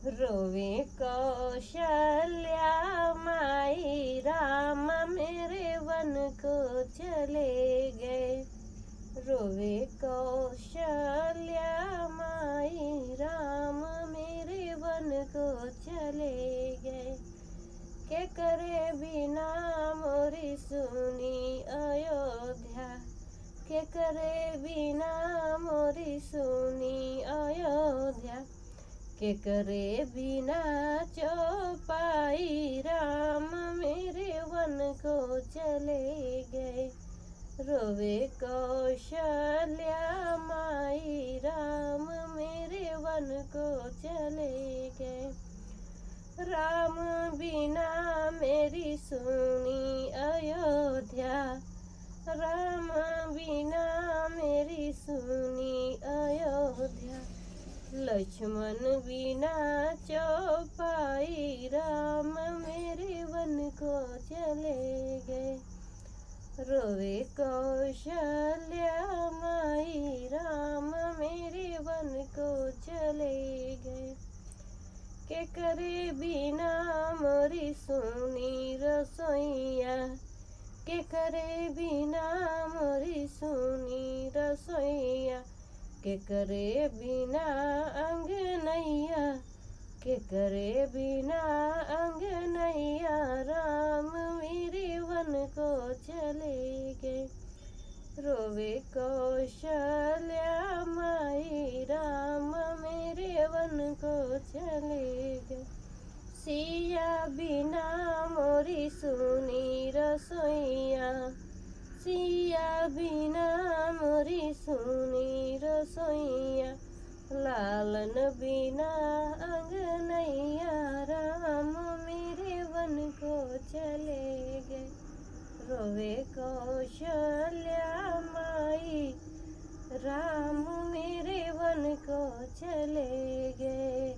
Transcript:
रोवे कौशल्या माई राम मेरे वन को चले गए। रोवे कौशल्या माई राम मेरे वन को चले गए। के करे बिना मोरी सुनी अयोध्या, के करे बिना मोरी सुनी अयोध्या, के करे बिना चौपाई राम मेरे वन को चले गए। रोवे कौशल्या माई राम मेरे वन को चले गए। राम बिना मेरी सुनी अयोध्या, राम बिना मेरी सुनी अयोध्या, लक्ष्मण बिना चौपाई राम मेरे वन को चले गए। रोवे कौशल्या माई राम मेरे वन को चले गए। के करे बिना मोरी सुनी रसोइया, के करे बिना मोरी सुनी रसोइया, के करे बिना अंगनैया, के करे बिना अंगनैया राम मेरे वन को चले गए। रोवे कौशल्या माई राम मेरे वन को चले गए। सिया बिना मोरी सुनी रसोइया, सिया बिना मोरी सुनी रसोइया, लालन बिना अंगनैया राम मेरे वन को चले गए। रोवे कौशल्या माई राम मेरे वन को चले गए।